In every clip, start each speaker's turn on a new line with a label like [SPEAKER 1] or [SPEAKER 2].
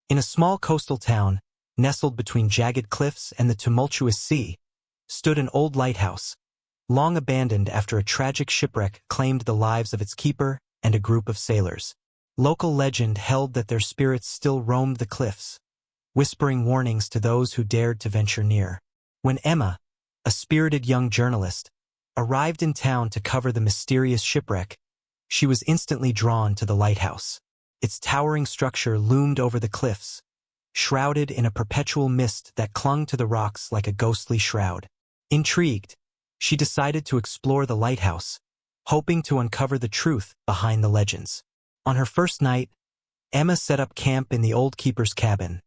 [SPEAKER 1] In a small coastal town, nestled between jagged cliffs and the tumultuous sea, stood an old lighthouse, long abandoned after a tragic shipwreck claimed the lives of its keeper and a group of sailors. Local legend held that their spirits still roamed the cliffs, whispering warnings to those who dared to venture near. When Emma, a spirited young journalist, arrived in town to cover the mysterious shipwreck, she was instantly drawn to the lighthouse. Its towering structure loomed over the cliffs, shrouded in a perpetual mist that clung to the rocks like a ghostly shroud. Intrigued, she decided to explore the lighthouse, hoping to uncover the truth behind the legends. On her first night, Emma set up camp in the old keeper's cabin,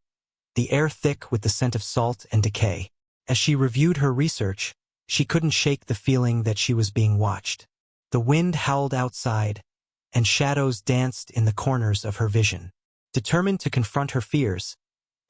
[SPEAKER 1] the air thick with the scent of salt and decay. As she reviewed her research, she couldn't shake the feeling that she was being watched. The wind howled outside, and shadows danced in the corners of her vision. Determined to confront her fears,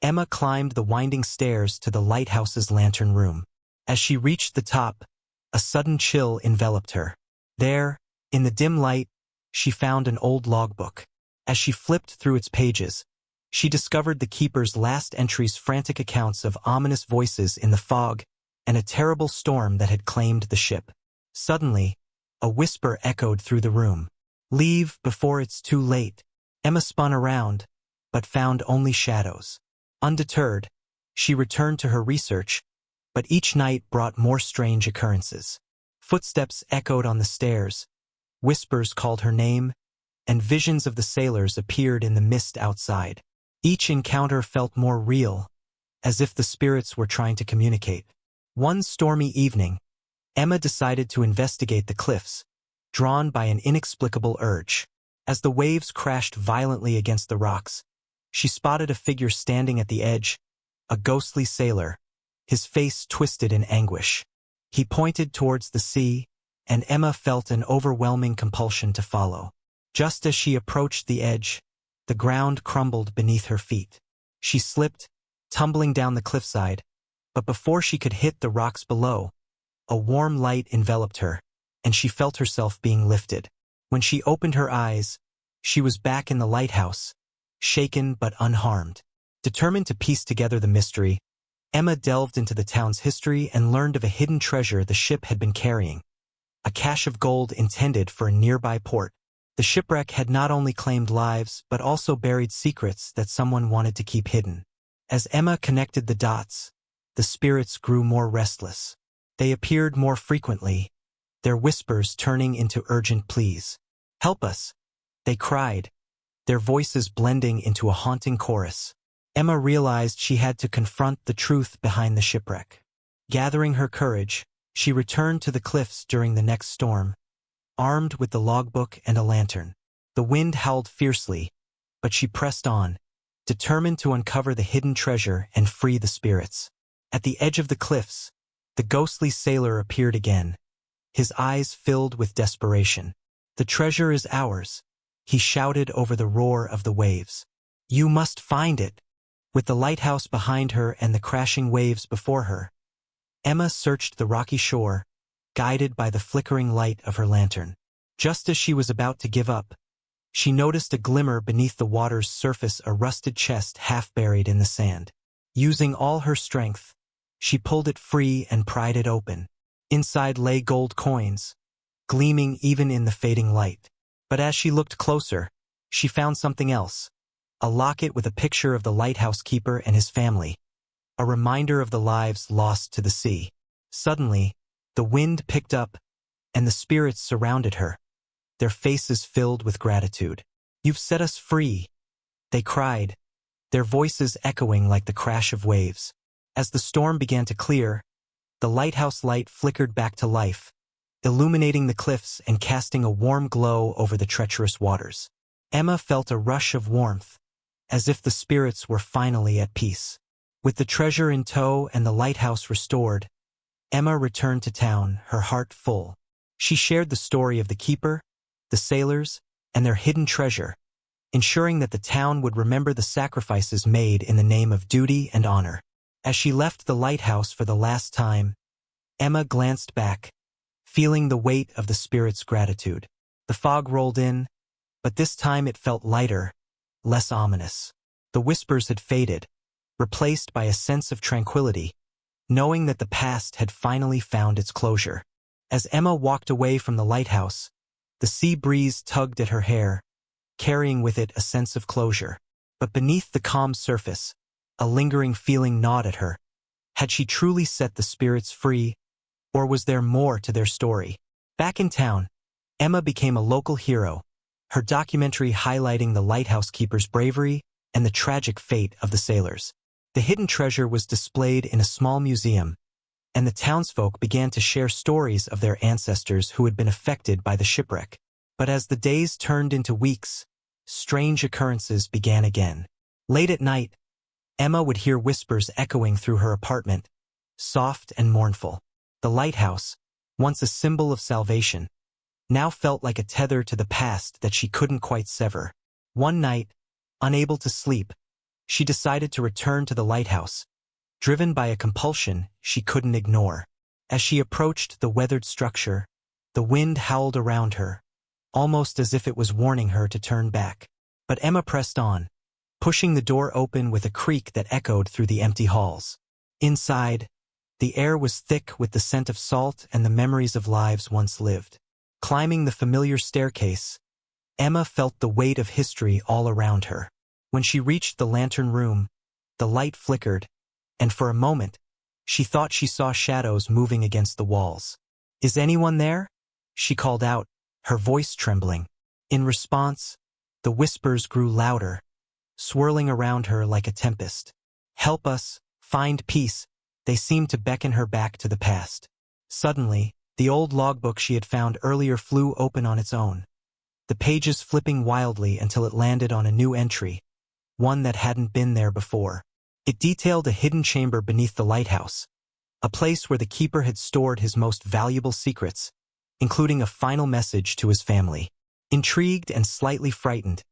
[SPEAKER 1] Emma climbed the winding stairs to the lighthouse's lantern room. As she reached the top, a sudden chill enveloped her. There, in the dim light, she found an old logbook. As she flipped through its pages, she discovered the keeper's last entries, frantic accounts of ominous voices in the fog and a terrible storm that had claimed the ship. Suddenly, a whisper echoed through the room. "Leave before it's too late." Emma spun around, but found only shadows. Undeterred, she returned to her research, but each night brought more strange occurrences. Footsteps echoed on the stairs, whispers called her name, and visions of the sailors appeared in the mist outside. Each encounter felt more real, as if the spirits were trying to communicate. One stormy evening, Emma decided to investigate the cliffs, drawn by an inexplicable urge. As the waves crashed violently against the rocks, she spotted a figure standing at the edge, a ghostly sailor, his face twisted in anguish. He pointed towards the sea, and Emma felt an overwhelming compulsion to follow. Just as she approached the edge, the ground crumbled beneath her feet. She slipped, tumbling down the cliffside, but before she could hit the rocks below, a warm light enveloped her, and she felt herself being lifted. When she opened her eyes, she was back in the lighthouse, shaken but unharmed. Determined to piece together the mystery, Emma delved into the town's history and learned of a hidden treasure the ship had been carrying, a cache of gold intended for a nearby port. The shipwreck had not only claimed lives but also buried secrets that someone wanted to keep hidden. As Emma connected the dots, the spirits grew more restless. They appeared more frequently, their whispers turning into urgent pleas. "Help us," they cried, their voices blending into a haunting chorus. Emma realized she had to confront the truth behind the shipwreck. Gathering her courage, she returned to the cliffs during the next storm, armed with the logbook and a lantern. The wind howled fiercely, but she pressed on, determined to uncover the hidden treasure and free the spirits. At the edge of the cliffs, the ghostly sailor appeared again, his eyes filled with desperation. "The treasure is ours," he shouted over the roar of the waves. "You must find it." With the lighthouse behind her and the crashing waves before her, Emma searched the rocky shore, guided by the flickering light of her lantern. Just as she was about to give up, she noticed a glimmer beneath the water's surface, a rusted chest half buried in the sand. Using all her strength, she pulled it free and pried it open. Inside lay gold coins, gleaming even in the fading light. But as she looked closer, she found something else. A locket with a picture of the lighthouse keeper and his family, a reminder of the lives lost to the sea. Suddenly, the wind picked up, and the spirits surrounded her, their faces filled with gratitude. "You've set us free," they cried, their voices echoing like the crash of waves. As the storm began to clear, the lighthouse light flickered back to life, illuminating the cliffs and casting a warm glow over the treacherous waters. Emma felt a rush of warmth, as if the spirits were finally at peace. With the treasure in tow and the lighthouse restored, Emma returned to town, her heart full. She shared the story of the keeper, the sailors, and their hidden treasure, ensuring that the town would remember the sacrifices made in the name of duty and honor. As she left the lighthouse for the last time, Emma glanced back, feeling the weight of the spirits' gratitude. The fog rolled in, but this time it felt lighter, less ominous. The whispers had faded, replaced by a sense of tranquility, knowing that the past had finally found its closure. As Emma walked away from the lighthouse, the sea breeze tugged at her hair, carrying with it a sense of closure. But beneath the calm surface, a lingering feeling gnawed at her. Had she truly set the spirits free, or was there more to their story? Back in town, Emma became a local hero, her documentary highlighting the lighthouse keeper's bravery and the tragic fate of the sailors. The hidden treasure was displayed in a small museum, and the townsfolk began to share stories of their ancestors who had been affected by the shipwreck. But as the days turned into weeks, strange occurrences began again. Late at night, Emma would hear whispers echoing through her apartment, soft and mournful. The lighthouse, once a symbol of salvation, now felt like a tether to the past that she couldn't quite sever. One night, unable to sleep, she decided to return to the lighthouse, driven by a compulsion she couldn't ignore. As she approached the weathered structure, the wind howled around her, almost as if it was warning her to turn back. But Emma pressed on, pushing the door open with a creak that echoed through the empty halls. Inside, the air was thick with the scent of salt and the memories of lives once lived. Climbing the familiar staircase, Emma felt the weight of history all around her. When she reached the lantern room, the light flickered, and for a moment, she thought she saw shadows moving against the walls. "Is anyone there?" she called out, her voice trembling. In response, the whispers grew louder, swirling around her like a tempest. "Help us, find peace." They seemed to beckon her back to the past. Suddenly, the old logbook she had found earlier flew open on its own, the pages flipping wildly until it landed on a new entry, one that hadn't been there before. It detailed a hidden chamber beneath the lighthouse, a place where the keeper had stored his most valuable secrets, including a final message to his family. Intrigued and slightly frightened,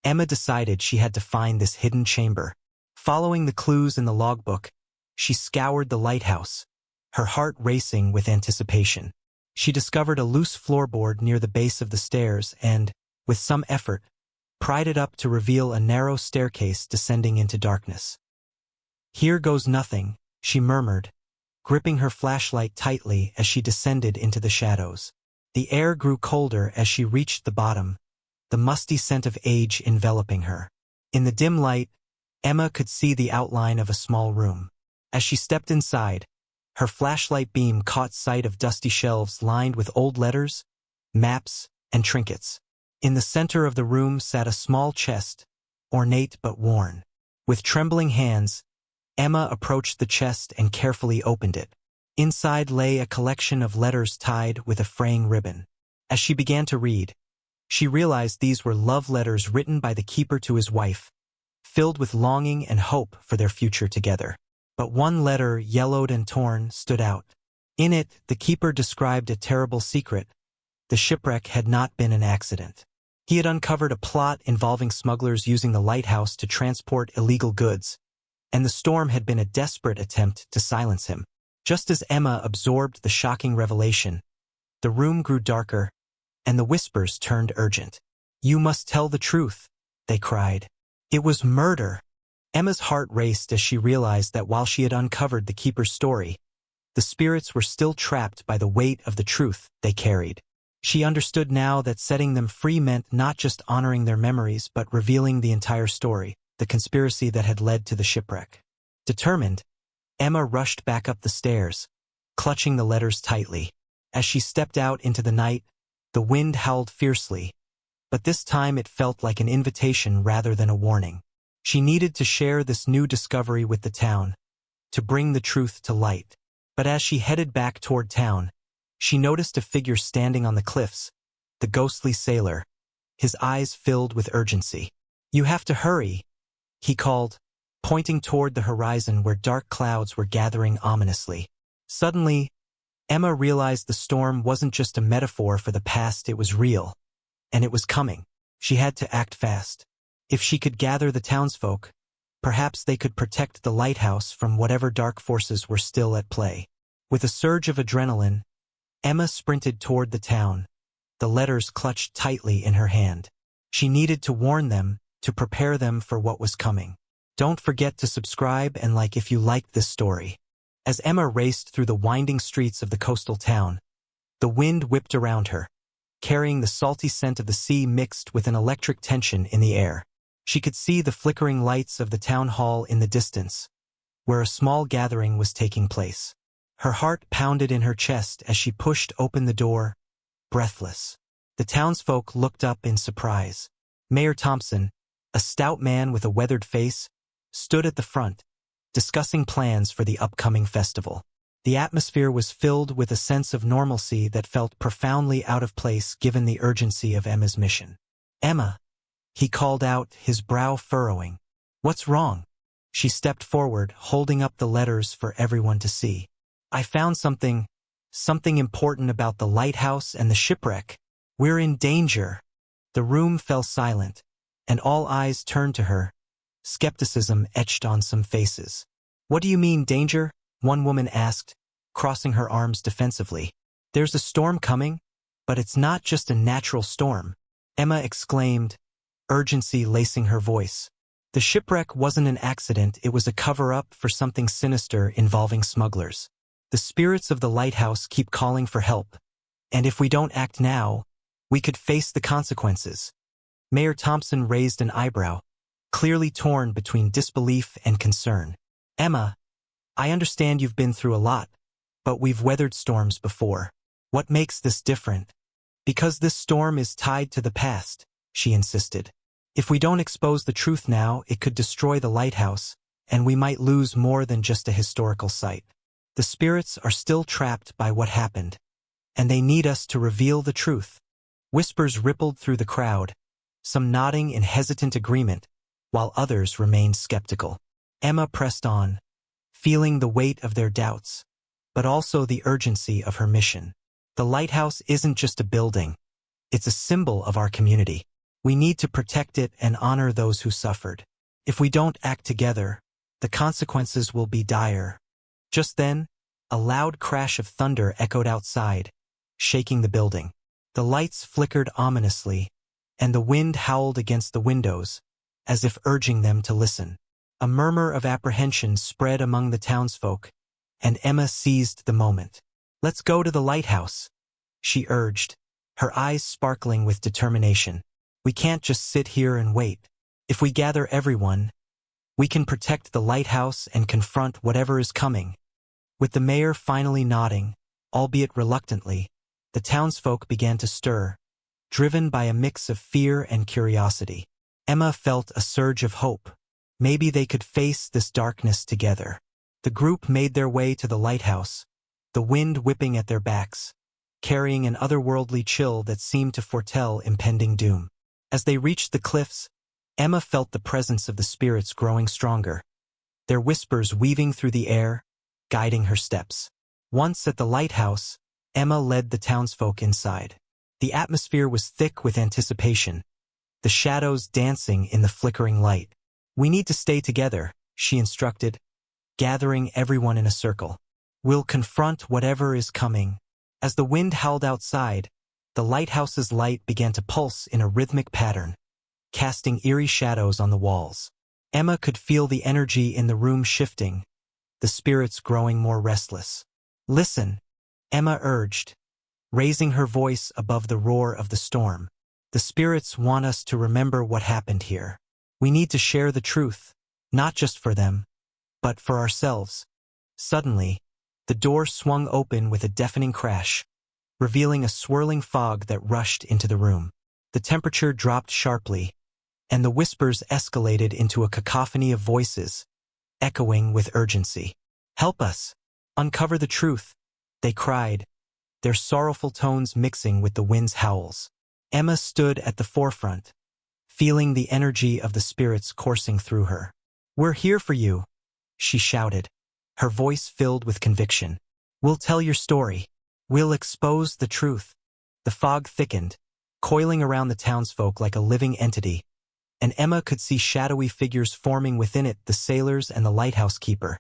[SPEAKER 1] Emma decided she had to find this hidden chamber. Following the clues in the logbook, she scoured the lighthouse, her heart racing with anticipation. She discovered a loose floorboard near the base of the stairs and, with some effort, pried it up to reveal a narrow staircase descending into darkness. "Here goes nothing," she murmured, gripping her flashlight tightly as she descended into the shadows. The air grew colder as she reached the bottom, the musty scent of age enveloping her. In the dim light, Emma could see the outline of a small room. As she stepped inside, her flashlight beam caught sight of dusty shelves lined with old letters, maps, and trinkets. In the center of the room sat a small chest, ornate but worn. With trembling hands, Emma approached the chest and carefully opened it. Inside lay a collection of letters tied with a fraying ribbon. As she began to read, she realized these were love letters written by the keeper to his wife, filled with longing and hope for their future together. But one letter, yellowed and torn, stood out. In it, the keeper described a terrible secret. The shipwreck had not been an accident. He had uncovered a plot involving smugglers using the lighthouse to transport illegal goods, and the storm had been a desperate attempt to silence him. Just as Emma absorbed the shocking revelation, the room grew darker, and the whispers turned urgent. "You must tell the truth," they cried. It was murder. Emma's heart raced as she realized that while she had uncovered the keeper's story, the spirits were still trapped by the weight of the truth they carried. She understood now that setting them free meant not just honoring their memories but revealing the entire story, the conspiracy that had led to the shipwreck. Determined, Emma rushed back up the stairs, clutching the letters tightly. As she stepped out into the night, the wind howled fiercely, but this time it felt like an invitation rather than a warning. She needed to share this new discovery with the town, to bring the truth to light. But as she headed back toward town, she noticed a figure standing on the cliffs, the ghostly sailor, his eyes filled with urgency. "You have to hurry," he called, pointing toward the horizon where dark clouds were gathering ominously. Suddenly, Emma realized the storm wasn't just a metaphor for the past, it was real, and it was coming. She had to act fast. If she could gather the townsfolk, perhaps they could protect the lighthouse from whatever dark forces were still at play. With a surge of adrenaline, Emma sprinted toward the town, the letters clutched tightly in her hand. She needed to warn them, to prepare them for what was coming. Don't forget to subscribe and like if you liked this story. As Emma raced through the winding streets of the coastal town, the wind whipped around her, carrying the salty scent of the sea mixed with an electric tension in the air. She could see the flickering lights of the town hall in the distance, where a small gathering was taking place. Her heart pounded in her chest as she pushed open the door, breathless. The townsfolk looked up in surprise. Mayor Thompson, a stout man with a weathered face, stood at the front, discussing plans for the upcoming festival. The atmosphere was filled with a sense of normalcy that felt profoundly out of place given the urgency of Emma's mission. "Emma," he called out, his brow furrowing. "What's wrong?" She stepped forward, holding up the letters for everyone to see. "I found something important about the lighthouse and the shipwreck. We're in danger." The room fell silent, and all eyes turned to her, skepticism etched on some faces. "What do you mean, danger?" one woman asked, crossing her arms defensively. "There's a storm coming, but it's not just a natural storm," Emma exclaimed, urgency lacing her voice. "The shipwreck wasn't an accident, it was a cover-up for something sinister involving smugglers. The spirits of the lighthouse keep calling for help, and if we don't act now, we could face the consequences." Mayor Thompson raised an eyebrow, clearly torn between disbelief and concern. "Emma, I understand you've been through a lot, but we've weathered storms before. What makes this different?" "Because this storm is tied to the past," she insisted. "If we don't expose the truth now, it could destroy the lighthouse, and we might lose more than just a historical site. The spirits are still trapped by what happened, and they need us to reveal the truth." Whispers rippled through the crowd, some nodding in hesitant agreement, while others remained skeptical. Emma pressed on, feeling the weight of their doubts, but also the urgency of her mission. "The lighthouse isn't just a building. It's a symbol of our community. We need to protect it and honor those who suffered. If we don't act together, the consequences will be dire." Just then, a loud crash of thunder echoed outside, shaking the building. The lights flickered ominously, and the wind howled against the windows, as if urging them to listen. A murmur of apprehension spread among the townsfolk, and Emma seized the moment. "Let's go to the lighthouse," she urged, her eyes sparkling with determination. "We can't just sit here and wait. If we gather everyone, we can protect the lighthouse and confront whatever is coming." With the mayor finally nodding, albeit reluctantly, the townsfolk began to stir, driven by a mix of fear and curiosity. Emma felt a surge of hope. Maybe they could face this darkness together. The group made their way to the lighthouse, the wind whipping at their backs, carrying an otherworldly chill that seemed to foretell impending doom. As they reached the cliffs, Emma felt the presence of the spirits growing stronger, their whispers weaving through the air, guiding her steps. Once at the lighthouse, Emma led the townsfolk inside. The atmosphere was thick with anticipation, the shadows dancing in the flickering light. "We need to stay together," she instructed, gathering everyone in a circle. "We'll confront whatever is coming." As the wind howled outside, the lighthouse's light began to pulse in a rhythmic pattern, casting eerie shadows on the walls. Emma could feel the energy in the room shifting, the spirits growing more restless. "Listen," Emma urged, raising her voice above the roar of the storm. "The spirits want us to remember what happened here. We need to share the truth, not just for them, but for ourselves." Suddenly, the door swung open with a deafening crash, revealing a swirling fog that rushed into the room. The temperature dropped sharply, and the whispers escalated into a cacophony of voices, echoing with urgency. "Help us! Uncover the truth!" they cried, their sorrowful tones mixing with the wind's howls. Emma stood at the forefront, feeling the energy of the spirits coursing through her. "We're here for you," she shouted, her voice filled with conviction. "We'll tell your story. We'll expose the truth." The fog thickened, coiling around the townsfolk like a living entity, and Emma could see shadowy figures forming within it, the sailors and the lighthouse keeper,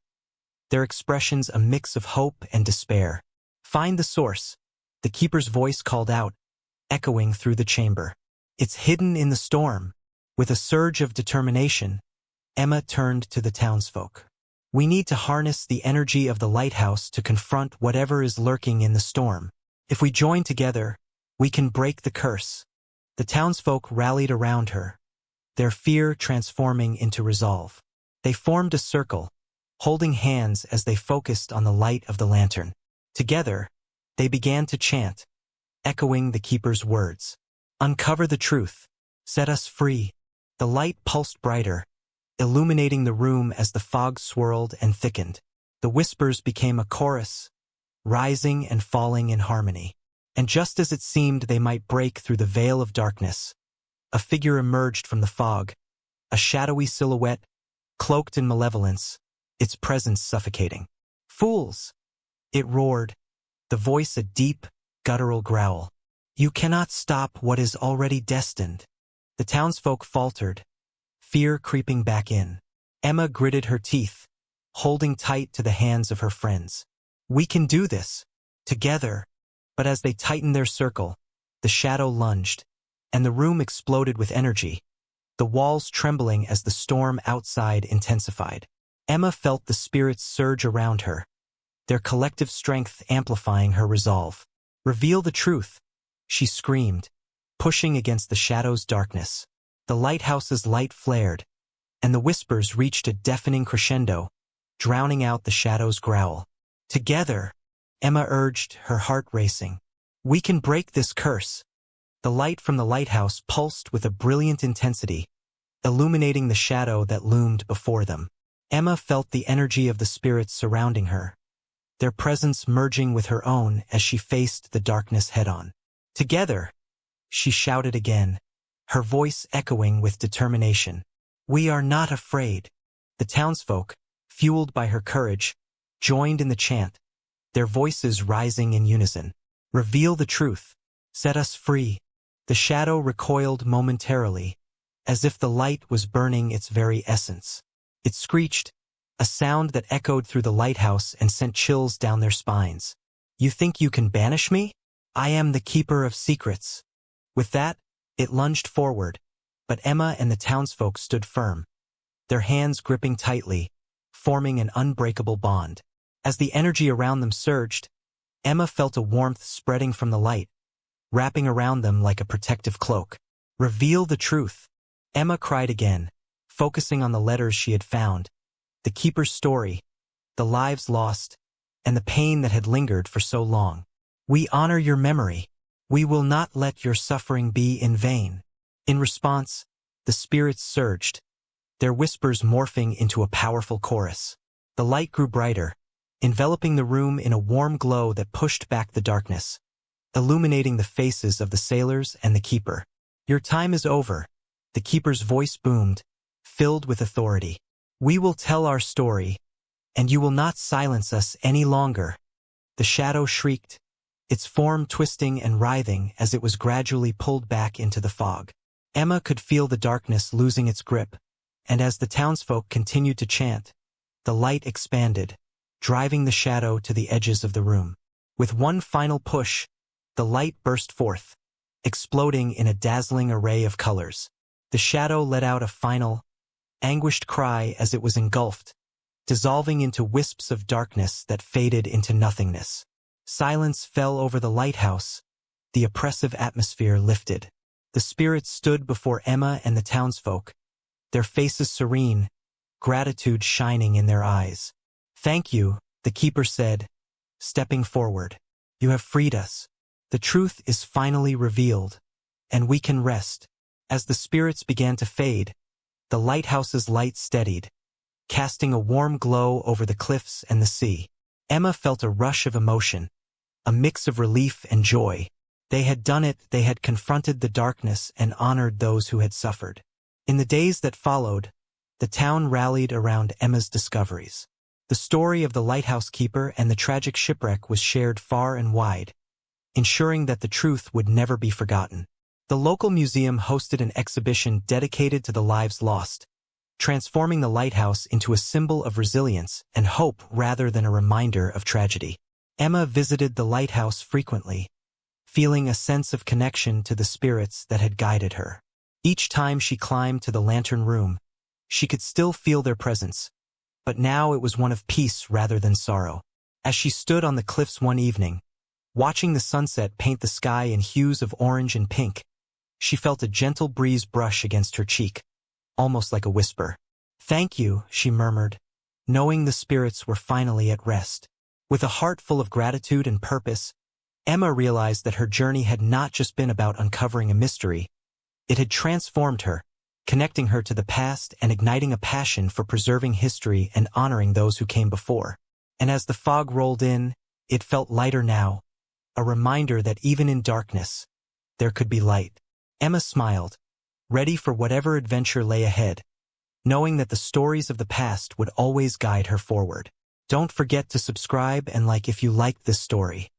[SPEAKER 1] their expressions a mix of hope and despair. "Find the source," the keeper's voice called out, echoing through the chamber. "It's hidden in the storm." With a surge of determination, Emma turned to the townsfolk. We need to harness the energy of the lighthouse to confront whatever is lurking in the storm. If we join together, we can break the curse. The townsfolk rallied around her, their fear transforming into resolve. They formed a circle, holding hands as they focused on the light of the lantern. Together, they began to chant, echoing the keeper's words. Uncover the truth. Set us free. The light pulsed brighter, illuminating the room as the fog swirled and thickened. The whispers became a chorus, rising and falling in harmony. And just as it seemed they might break through the veil of darkness, a figure emerged from the fog, a shadowy silhouette, cloaked in malevolence, its presence suffocating. Fools! It roared, the voice a deep, guttural growl. You cannot stop what is already destined. The townsfolk faltered, fear creeping back in. Emma gritted her teeth, holding tight to the hands of her friends. We can do this, together. But as they tightened their circle, the shadow lunged, and the room exploded with energy, the walls trembling as the storm outside intensified. Emma felt the spirits surge around her, their collective strength amplifying her resolve. Reveal the truth, she screamed, pushing against the shadow's darkness. The lighthouse's light flared, and the whispers reached a deafening crescendo, drowning out the shadow's growl. Together, Emma urged, her heart racing. We can break this curse. The light from the lighthouse pulsed with a brilliant intensity, illuminating the shadow that loomed before them. Emma felt the energy of the spirits surrounding her, their presence merging with her own as she faced the darkness head-on. Together, she shouted again, her voice echoing with determination. We are not afraid. The townsfolk, fueled by her courage, joined in the chant, their voices rising in unison. Reveal the truth. Set us free. The shadow recoiled momentarily, as if the light was burning its very essence. It screeched, a sound that echoed through the lighthouse and sent chills down their spines. You think you can banish me? I am the keeper of secrets. With that, it lunged forward, but Emma and the townsfolk stood firm, their hands gripping tightly, forming an unbreakable bond. As the energy around them surged, Emma felt a warmth spreading from the light, wrapping around them like a protective cloak. Reveal the truth, Emma cried again, focusing on the letters she had found, the keeper's story, the lives lost, and the pain that had lingered for so long. We honor your memory. We will not let your suffering be in vain. In response, the spirits surged, their whispers morphing into a powerful chorus. The light grew brighter, enveloping the room in a warm glow that pushed back the darkness, illuminating the faces of the sailors and the keeper. Your time is over, the keeper's voice boomed, filled with authority. We will tell our story, and you will not silence us any longer. The shadow shrieked, its form twisting and writhing as it was gradually pulled back into the fog. Emma could feel the darkness losing its grip, and as the townsfolk continued to chant, the light expanded, driving the shadow to the edges of the room. With one final push, the light burst forth, exploding in a dazzling array of colors. The shadow let out a final, anguished cry as it was engulfed, dissolving into wisps of darkness that faded into nothingness. Silence fell over the lighthouse, the oppressive atmosphere lifted. The spirits stood before Emma and the townsfolk, their faces serene, gratitude shining in their eyes. Thank you, the keeper said, stepping forward. You have freed us. The truth is finally revealed, and we can rest. As the spirits began to fade, the lighthouse's light steadied, casting a warm glow over the cliffs and the sea. Emma felt a rush of emotion, a mix of relief and joy. They had done it, they had confronted the darkness and honored those who had suffered. In the days that followed, the town rallied around Emma's discoveries. The story of the lighthouse keeper and the tragic shipwreck was shared far and wide, ensuring that the truth would never be forgotten. The local museum hosted an exhibition dedicated to the lives lost, transforming the lighthouse into a symbol of resilience and hope rather than a reminder of tragedy. Emma visited the lighthouse frequently, feeling a sense of connection to the spirits that had guided her. Each time she climbed to the lantern room, She could still feel their presence, but now it was one of peace rather than sorrow. As she stood on the cliffs one evening, watching the sunset paint the sky in hues of orange and pink, she felt a gentle breeze brush against her cheek, almost like a whisper. "Thank you," she murmured, knowing the spirits were finally at rest. With a heart full of gratitude and purpose, Emma realized that her journey had not just been about uncovering a mystery. It had transformed her, connecting her to the past and igniting a passion for preserving history and honoring those who came before. And as the fog rolled in, it felt lighter now, a reminder that even in darkness, there could be light. Emma smiled, ready for whatever adventure lay ahead, knowing that the stories of the past would always guide her forward. Don't forget to subscribe and like if you liked this story.